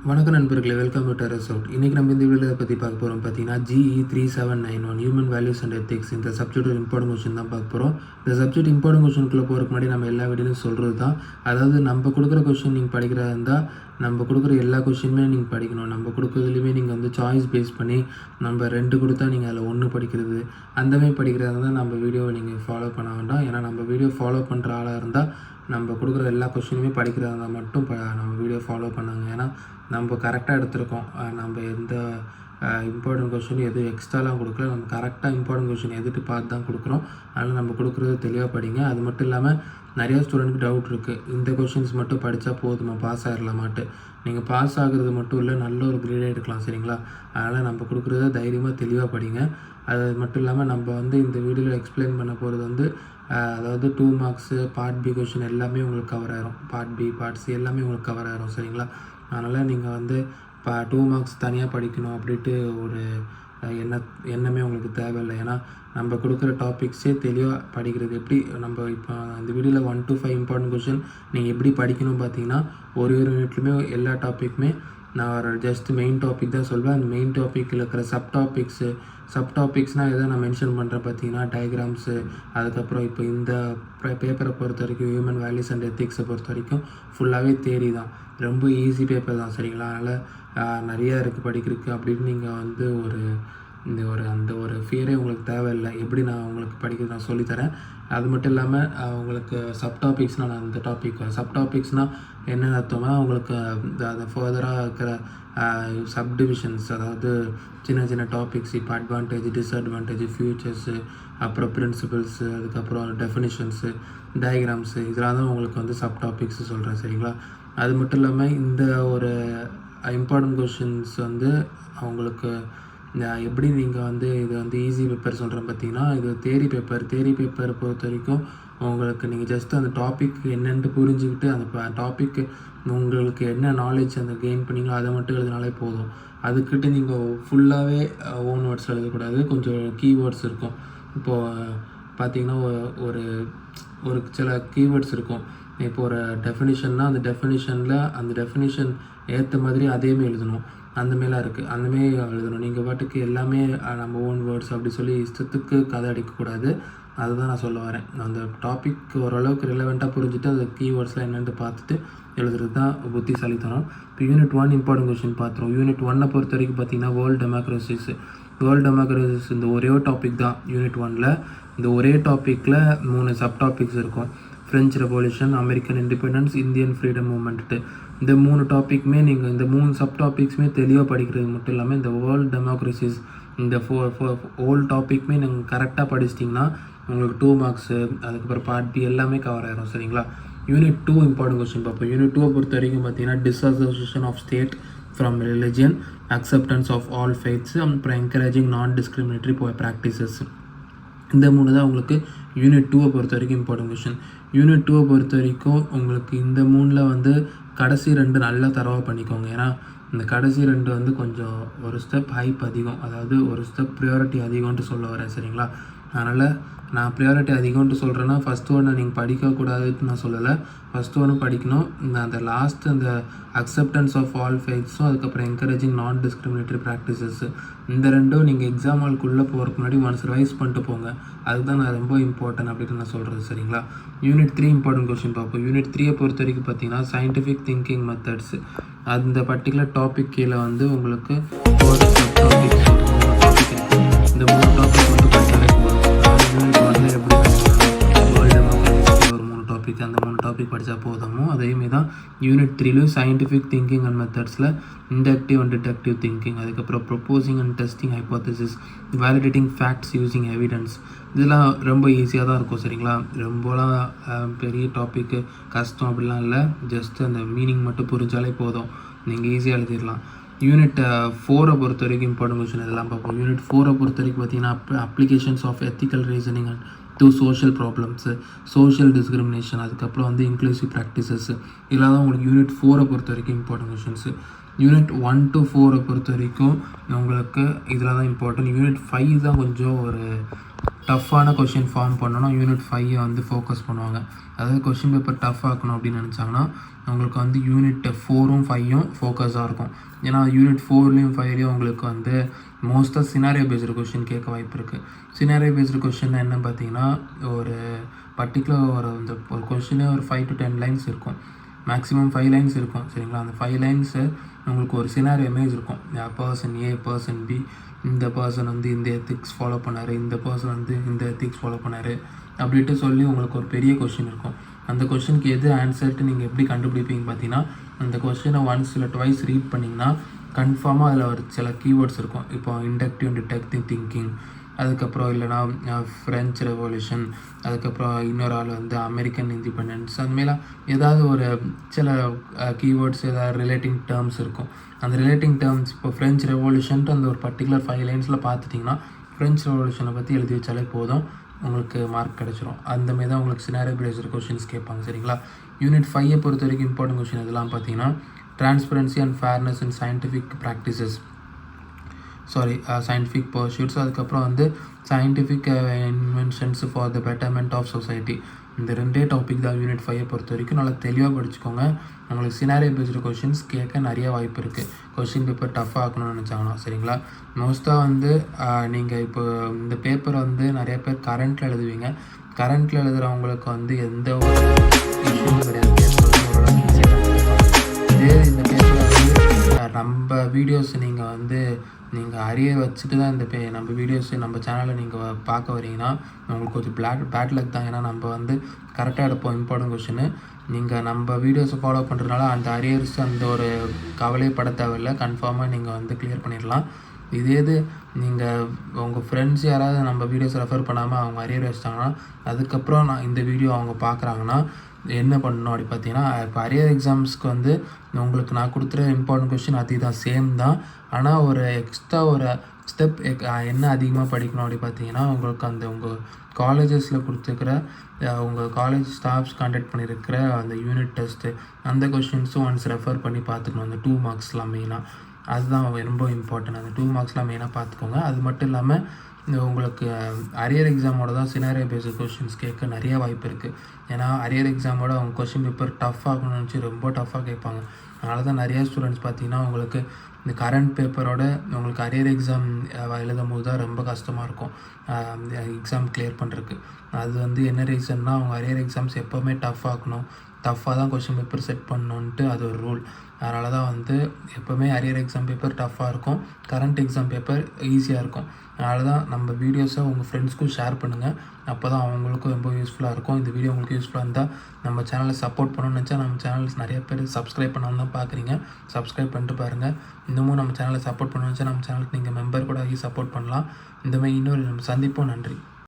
வணக்கம் நண்பர்களே, welcome to terrace out. இன்றைக்கி நம்ம இந்த வீடியோவில் பற்றி பார்க்க போகிறோம் பார்த்தீங்கன்னா GE 3791 human values and ethics. இந்த சப்ஜெக்ட் ஒரு இம்பார்ட்டன்ட் கொஸ்டின் தான் பார்க்க போகிறோம். இந்த சப்ஜெக்ட் இம்பார்ட்டன்ட் கொஸ்டினுக்குள்ளே போகிறதுக்கு முன்னாடி நம்ம எல்லா வீடியோலையும் சொல்கிறது தான், அதாவது நம்ம கொடுக்குற கொஸ்டின் நீங்கள் படிக்கிறதா இருந்தால் நம்ம கொடுக்குற எல்லா கொஸ்டினுமே நீங்கள் படிக்கணும். நம்ம கொடுக்குறதுலையுமே நீங்கள் வந்து சாய்ஸ் பேஸ் பண்ணி நம்ம 2 கொடுத்தா நீங்கள் அதில் 1 படிக்கிறது அந்தமாதிரி படிக்கிறதா இருந்தால் நம்ம வீடியோவை நீங்கள் ஃபாலோ பண்ண வேண்டாம். ஏன்னா நம்ம வீடியோ ஃபாலோ பண்ணுற ஆளாக இருந்தால் நம்ம கொடுக்குற எல்லா கொஸ்டினுமே படிக்கிறதா இருந்தால் மட்டும் நம்ம வீடியோ ஃபாலோ பண்ணாங்க. ஏன்னா நம்ம கரெக்டாக எடுத்திருக்கோம். நம்ம எந்த இம்பார்ட்டன்ட் கொஸ்டின் எதுவும் எக்ஸ்ட்ராலாம் கொடுக்கல. நம்ம கரெக்டாக இம்பார்ட்டன்ட் கொஸ்டின் எதுட்டு பார்த்து தான் கொடுக்குறோம். அதனால் நம்ம கொடுக்குறது தெளிவாக படிங்க. அது மட்டும் இல்லாமல் நிறையா ஸ்டூடெண்ட்டுக்கு டவுட் இருக்குது, இந்த கொஷின்ஸ் மட்டும் படித்தா போதுமா, பாஸ் ஆகிடலாமாட்டு. நீங்கள் பாஸ் ஆகுறது மட்டும் இல்லை, நல்ல ஒரு கிரேடே எடுக்கலாம், சரிங்களா? அதனால் நம்ம கொடுக்குறத தைரியமாக தெளிவாக படிங்க. அது மட்டும் இல்லாமல் நம்ம வந்து இந்த வீடியோவில் எக்ஸ்பிளைன் பண்ண போகிறது வந்து அதாவது 2 மார்க்ஸு பார்ட் பி கொஷின் எல்லாமே உங்களுக்கு கவர் ஆகிரும். பார்ட் பி பார்ட் சி எல்லாமே உங்களுக்கு கவர் ஆகிரும், சரிங்களா? அதனால் நீங்கள் வந்து 2 மார்க்ஸ் தனியாக படிக்கணும் அப்படின்ட்டு ஒரு எண்ணமே உங்களுக்கு தேவையில்லை. ஏன்னா நம்ம கொடுக்குற டாபிக்ஸே தெளிவாக படிக்கிறது எப்படி. நம்ம இப்போ இந்த வீடியோவில் 1 to 5 இம்பார்ட்டன்ட் கொஷின் நீங்கள் எப்படி படிக்கணும் பார்த்தீங்கன்னா, ஒரு யூனிட்லையுமே எல்லா டாப்பிக்குமே நான் ஜஸ்ட் மெயின் டாபிக் தான் சொல்வேன். அந்த மெயின் டாப்பிக்கில் இருக்கிற சப்டாபிக்ஸ்னால் எதை நான் மென்ஷன் பண்ணுறேன் பார்த்தீங்கன்னா, டயக்ராம்ஸு, அதுக்கப்புறம் இப்போ இந்த பேப்பரை பொறுத்த வரைக்கும் ஹியூமன் வேல்யூஸ் அண்ட் எத்திக்ஸை பொறுத்த வரைக்கும் ஃபுல்லாகவே தேரி தான். ரொம்ப ஈஸி பேப்பர் தான், சரிங்களா? அதனால் நிறையா இருக்குது படிக்கிறதுக்கு அப்படின்னு நீங்கள் வந்து அந்த ஒரு ஃபியரே உங்களுக்கு தேவையில்லை. எப்படி நான் உங்களுக்கு படிக்கிறது நான் சொல்லித்தரேன். அது மட்டும் இல்லாமல் உங்களுக்கு சப்டாபிக்ஸ்னால் நான் அந்த சப்டாபிக்ஸ்னால் என்னென்ன அர்த்தம்னா, உங்களுக்கு அந்த ஃபர்தராக இருக்கிற சப்டிவிஷன்ஸ், அதாவது சின்ன சின்ன டாபிக்ஸ், இப்போ அட்வான்டேஜ், டிஸ்அட்வான்டேஜ், ஃபியூச்சர்ஸு, அப்புறம் பிரின்சிபல்ஸு, அதுக்கப்புறம் டெஃபினிஷன்ஸு, டயக்ராம்ஸு, இதெல்லாம் தான் உங்களுக்கு வந்து சப்டாபிக்ஸு சொல்கிறேன், சரிங்களா? அது மட்டும் இல்லாமல் இந்த ஒரு இம்பார்ட்டன்ட் கொஷின்ஸ் வந்து அவங்களுக்கு எப்படி நீங்கள் வந்து இது வந்து ஈஸி பேப்பர் சொல்கிறேன் பார்த்தீங்கன்னா, இது தேரி பேப்பரை பொறுத்த வரைக்கும் உங்களுக்கு நீங்கள் ஜஸ்ட் அந்த டாபிக் என்னென்ட்டு புரிஞ்சுக்கிட்டு அந்த டாபிக் உங்களுக்கு என்ன நாலேஜ் அந்த கெயின் பண்ணிங்களோ அதை மட்டும் எழுதினாலே போதும். அதுக்கிட்ட நீங்கள் ஃபுல்லாகவே ஓன் வேர்ட்ஸ் எழுதக்கூடாது. கொஞ்சம் கீவேர்ட்ஸ் இருக்கும். இப்போது பார்த்தீங்கன்னா ஒரு சில கீவேர்ட்ஸ் இருக்கும். இப்போ ஒரு டெஃபினிஷன்னா அந்த டெஃபினிஷன் ஏற்ற மாதிரி அதேமாரி எழுதணும். அந்தமாரிலாம் இருக்குது. அந்தமாரி எழுதணும். நீங்கள் பாட்டுக்கு எல்லாமே நம்ம ஓன் வேர்ட்ஸ் அப்படி சொல்லி இஷ்டத்துக்கு கதை அடிக்கக்கூடாது. அதுதான் நான் சொல்ல வரேன். அந்த டாபிக் ஓரளவுக்கு ரிலவெண்ட்டாக புரிஞ்சுட்டு அந்த கீவேர்ட்ஸ்லாம் என்னென்னு பார்த்துட்டு எழுதுறது தான் புத்திசாலித்தனம். இப்போ யூனிட் 1 இம்பார்ட்டன்ட் கொஷின் பார்த்துருவோம். யூனிட் 1 பொறுத்த வரைக்கும் பார்த்தீங்கன்னா, வேர்ல்டு டெமோக்ரஸிஸ் இந்த ஒரே டாபிக் தான். யூனிட் 1ல் இந்த ஒரே டாப்பிக்கில் 3 சப்டாபிக்ஸ் இருக்கும். French revolution, American independence, Indian freedom movement. இந்த 3 டாப்பிக்குமே நீங்கள் இந்த 3 சப்டாபிக்ஸுமே தெளிவாக படிக்கிறது மட்டும் இல்லாமல் இந்த வேர்ல்டு டெமோக்ரஸிஸ் இந்த ஹோல் டாப்பிக்குமே நீங்கள் கரெக்டாக படிச்சிட்டிங்கன்னா உங்களுக்கு 2 மார்க்ஸு, அதுக்கப்புறம் பார்ட் பி எல்லாமே கவர் ஆகிரும், சரிங்களா? யூனிட் 2 இம்பார்ட்டன்ட் கொஸ்டின் பார்ப்போம். யூனிட் 2 பொறுத்த வரைக்கும் பார்த்தீங்கன்னா, dissociation of state from religion, acceptance of all faiths, அப்புறம் என்கரேஜிங் நான் டிஸ்கிரிமினேட்டரி ப்ராக்டிசஸ். இந்த 3 தான் உங்களுக்கு யூனிட் 2 பொறுத்த வரைக்கும் இம்பார்ட்டன்ட் கொஷின். யூனிட் 2 பொறுத்த வரைக்கும் உங்களுக்கு இந்த 3ல் வந்து கடைசி 2 நல்லா தரவாக பண்ணிக்கோங்க. ஏன்னா இந்த கடைசி 2 வந்து கொஞ்சம் ஒரு ஸ்டெப் ஹைப் அதிகம், அதாவது ஒரு ஸ்டெப் ப்ரியாரிட்டி அதிகம்ன்ட்டு சொல்ல வரேன், சரிங்களா? அதனால் நான் ப்ரியாரிட்டி அதிகம்ன்ட்டு சொல்கிறேன்னா, ஃபஸ்ட்டு ஒன்று நீங்கள் படிக்கக்கூடாதுன்னு நான் சொல்லலை. ஃபஸ்ட்டு ஒன்று படிக்கணும். அந்த லாஸ்ட் அந்த அக்செப்டன்ஸ் ஆஃப் ஆல் ஃபெய்த்ஸும், அதுக்கப்புறம் என்கரேஜிங் நான் டிஸ்கிரிமினேட்டரி ப்ராக்டிசஸ்ஸு, இந்த 2ம் நீங்கள் எக்ஸாம் ஹால்குள்ளே போகிறதுக்கு முன்னாடி ஒன்ஸ் ரிவைஸ் பண்ணிட்டு போங்க. அதுதான் நான் ரொம்ப இம்பார்ட்டன்ட் அப்படின்னு நான் சொல்கிறது, சரிங்களா? யூனிட் 3 இம்பார்ட்டன்ட் கொஸ்டின் பார்ப்போம். யூனிட் 3 பொறுத்த வரைக்கும் பார்த்தீங்கன்னா, சயின்டிஃபிக் திங்கிங் மெத்தட்ஸ். அந்த பர்டிகுலர் டாபிக் கீழே வந்து உங்களுக்கு இந்த 3 டாபிக் வந்து படித்தாலே போதும். யூனிட் 1 எப்படி வேர்ல்டு டெமோக்ரஸி ஒரு 3 டாபிக், அந்த 3 டாபிக் படித்தா போதுமோ அதேமாரி தான் யூனிட் 3லையும் சயின்டிஃபிக் திங்கிங் அண்ட் மெத்தட்ஸில் இண்டக்டிவ் அண்ட் டிடக்டிவ் திங்கிங், அதுக்கப்புறம் proposing and testing hypothesis, validating facts using evidence. இதெல்லாம் ரொம்ப ஈஸியாக தான் இருக்கும், சரிங்களா? ரொம்பலாம் பெரிய டாப்பிக்கு கஷ்டம் அப்படிலாம் இல்லை. ஜஸ்ட் அந்த மீனிங் மட்டும் புரிஞ்சாலே போதும், நீங்கள் ஈஸியாக எழுதிடலாம். யூனிட் 4 பொறுத்த வரைக்கும் இம்பார்ட்டன்ட் கொஸ்டின் இதெல்லாம் பார்ப்போம். யூனிட் 4 பொறுத்த வரைக்கும் பார்த்தீங்கன்னா, applications of ethical reasoning and to social problems, social discrimination, அதுக்கப்புறம் வந்து இன்க்ளூசிவ் ப்ராக்டிசஸ்ஸு, இதெல்லாம் தான் உங்களுக்கு யூனிட் 4 பொறுத்த வரைக்கும் இம்பார்ட்டன்ட் கொஷின்ஸு. யூனிட் 1 to 4 பொறுத்த வரைக்கும் உங்களுக்கு இதில் தான் இம்பார்ட்டன்ட். யூனிட் 5 தான் கொஞ்சம் ஒரு டஃப்பான கொஷின் ஃபார்ம் பண்ணணும். யூனிட் 5 வந்து ஃபோக்கஸ் பண்ணுவாங்க. அதாவது கொஷின் பேப்பர் டஃப் ஆக்கணும் அப்படின்னு நினச்சாங்கன்னா உங்களுக்கு வந்து யூனிட் 4ம் 5ம் ஃபோக்கஸாக இருக்கும். ஏன்னா யூனிட் 4லேயும் 5லேயும் உங்களுக்கு வந்து மோஸ்ட்டாக சினாரியோ பேஸ்டு கொஷின் கேட்க வாய்ப்பு இருக்குது. சினாரியோ பேஸ்டு கொஷின் என்ன பார்த்தீங்கன்னா ஒரு பர்டிகுலர் ஒரு கொஷினே ஒரு 5 to 10 லைன்ஸ் இருக்கும். மேக்ஸிமம் 5 லைன்ஸ் இருக்கும் சரிங்களா. அந்த 5 லைன்ஸு உங்களுக்கு ஒரு சினாரியோ இமேஜ் இருக்கும். பர்சன் ஏ, பர்சன் பி, இந்த பர்சன் வந்து இந்த எத்திக்ஸ் ஃபாலோ பண்ணார், இந்த பர்சன் வந்து இந்த எத்திக்ஸ் ஃபாலோ பண்ணார் அப்படின்ட்டு சொல்லி உங்களுக்கு ஒரு பெரிய கொஷின் இருக்கும். அந்த கொஷினுக்கு எது ஆன்சர்ட்டு நீங்கள் எப்படி கண்டுபிடிப்பீங்க பார்த்தீங்கன்னா, அந்த கொஷினை ஒன்ஸ் இல்லை ட்வைஸ் ரீட் பண்ணிங்கன்னா கன்ஃபார்மாக அதில் ஒரு சில கீவேர்ட்ஸ் இருக்கும். இப்போ இண்டக்டிவ் டிடெக்டிவ் திங்கிங், அதுக்கப்புறம் இல்லைனா ஃப்ரெஞ்ச் ரெவல்யூஷன், அதுக்கப்புறம் இன்னொரு ஆள் வந்து அமெரிக்கன் இண்டிபெண்டன்ஸ், அதுமாரி ஏதாவது ஒரு சில கீவேர்ட்ஸ் ஏதாவது ரிலேட்டிங் டேர்ம்ஸ் இருக்கும். அந்த ரிலேட்டிங் டேர்ம்ஸ் இப்போ ஃப்ரெஞ்ச் ரெவல்யூஷன்ட்டு அந்த ஒரு பர்டிகுலர் 5 லைன்ஸில் பார்த்துட்டிங்கன்னா ஃப்ரெஞ்ச் ரெவல்யூஷனை பற்றி எழுதி வச்சாலே போதும், உங்களுக்கு மார்க் கிடச்சிரும். அந்தமாரி தான் உங்களுக்கு சினாரியோ பேஸ்டு கொஷின்ஸ் கேட்பாங்க சரிங்களா. யூனிட் 5 பொறுத்த வரைக்கும் இம்பார்ட்டன்ட் கொஷின் இதெல்லாம் பார்த்தீங்கன்னா transparency and fairness in scientific practices, scientific pursuits, அதுக்கப்புறம் வந்து scientific inventions for the betterment of society. இந்த 2 டாபிக் தான் யூனிட் 5 பொறுத்த வரைக்கும். நல்லா தெளிவாக படிச்சுக்கோங்க. உங்களுக்கு சினாரியோ பேஸ்டு கொஷின்ஸ் கேட்க நிறைய வாய்ப்பு இருக்குது. கொஷின் பேப்பர் டஃப் ஆக்கணும்னு நினச்சாங்கன்னா சரிங்களா. மோஸ்ட்டாக வந்து நீங்கள் இப்போ இந்த பேப்பரை வந்து நிறைய பேர் கரண்ட்டில் எழுதுவீங்க. கரண்ட்டில் எழுதுகிறவங்களுக்கு வந்து எந்த ஒரு இஷ்யூவும் கிடையாது. இதே இந்த பேப்பரை வந்து நம்ம வீடியோஸ் நீங்கள் அரியர் வச்சுட்டு தான் இந்த நம்ம வீடியோஸ் நம்ம சேனலில் நீங்கள் பார்க்க வரீங்கன்னா உங்களுக்கு கொஞ்சம் பேட் லக் தான். ஏன்னா நம்ம வந்து கரெக்டாக எடுப்போம் இம்பார்ட்டன்ட் கொஷின்னு. நீங்கள் நம்ம வீடியோஸை ஃபாலோ பண்ணுறதுனால அந்த அரியர்ஸ் அந்த ஒரு கவலைப்பட தேவையில்லை. கன்ஃபார்மாக நீங்கள் வந்து கிளியர் பண்ணிடலாம். இது நீங்கள் உங்கள் ஃப்ரெண்ட்ஸ் யாராவது நம்ம வீடியோஸ் ரெஃபர் பண்ணாமல் அவங்க அரியர் வச்சிட்டாங்கன்னா அதுக்கப்புறம் இந்த வீடியோ அவங்க பார்க்குறாங்கன்னா என்ன பண்ணணும் அப்படி பார்த்தீங்கன்னா, இப்போ அரியர் எக்ஸாம்ஸ்க்கு வந்து உங்களுக்கு நான் கொடுத்துற இம்பார்ட்டன்ட் கொஷின் அதுதான் சேம் தான். ஆனால் ஒரு எக்ஸ்ட்ரா ஒரு ஸ்டெப் என்ன அதிகமாக படிக்கணும் அப்படி பார்த்தீங்கன்னா, உங்களுக்கு அந்த உங்கள் காலேஜஸில் கொடுத்துருக்கிற உங்கள் காலேஜ் ஸ்டாஃப்ஸ் கண்டக்ட் பண்ணியிருக்கிற அந்த யூனிட் டெஸ்ட்டு அந்த கொஷின்ஸும் ஒன்ஸ் ரெஃபர் பண்ணி பார்த்துக்கணும். அந்த 2 மார்க்ஸ்லாம் மெயினாக அதுதான் ரொம்ப இம்பார்ட்டன்ட். அந்த 2 மார்க்ஸ்லாம் மெயினாக பார்த்துக்கோங்க. அது மட்டும் இல்லாமல் உங்களுக்கு அரியர் எக்ஸாமோட தான் சினாரியோ பேஸ்டு கொஷின்ஸ் கேட்க நிறைய வாய்ப்பு இருக்குது. ஏன்னா அரியர் எக்ஸாமோட அவங்க கொஷின் பேப்பர் டஃப் ஆகணும்னு நினச்சி ரொம்ப டஃப்பாக கேட்பாங்க. அதனால தான் நிறையா ஸ்டூடெண்ட்ஸ் பார்த்தீங்கன்னா உங்களுக்கு இந்த கரண்ட் பேப்பரோட உங்களுக்கு அரியர் எக்ஸாம் எழுதும் போது தான் ரொம்ப கஷ்டமாக இருக்கும் எக்ஸாம் கிளியர் பண்ணுறதுக்கு. அது வந்து என்ன ரீசன்னா, அவங்க அரியர் எக்ஸாம்ஸ் எப்போவுமே டஃப் ஆகணும், டஃப்பாக தான் கொஷின் பேப்பர் செட் பண்ணணுன்ட்டு அது ஒரு ரூல். அதனால தான் வந்து எப்போவுமே அரியர் எக்ஸாம் பேப்பர் டஃப்பாக இருக்கும், கரண்ட் எக்ஸாம் பேப்பர் ஈஸியாக இருக்கும். அதனால தான் நம்ம வீடியோஸை உங்கள் ஃப்ரெண்ட்ஸ்க்கும் ஷேர் பண்ணுங்கள். அப்போ தான் அவங்களுக்கும் ரொம்ப யூஸ்ஃபுல்லாக இருக்கும். இந்த வீடியோ உங்களுக்கு யூஸ்ஃபுல்லாக இருந்தால் நம்ம சேனலை சப்போர்ட் பண்ணணும்னு நினச்சா நம்ம சேனல்ஸ் நிறைய பேர் சப்ஸ்கிரைப் பண்ணாமல் தான் பார்க்குறீங்க. சப்ஸ்கிரைப் பண்ணிட்டு பாருங்கள். இன்னமும் நம்ம சேனலை சப்போர்ட் பண்ணணும்னு நினச்சா நம்ம சேனலுக்கு நீங்கள் மெம்பர் கூட ஆகி சப்போர்ட் பண்ணலாம். இந்த மாதிரி இன்னொரு நம்ம சந்திப்போம். நன்றி.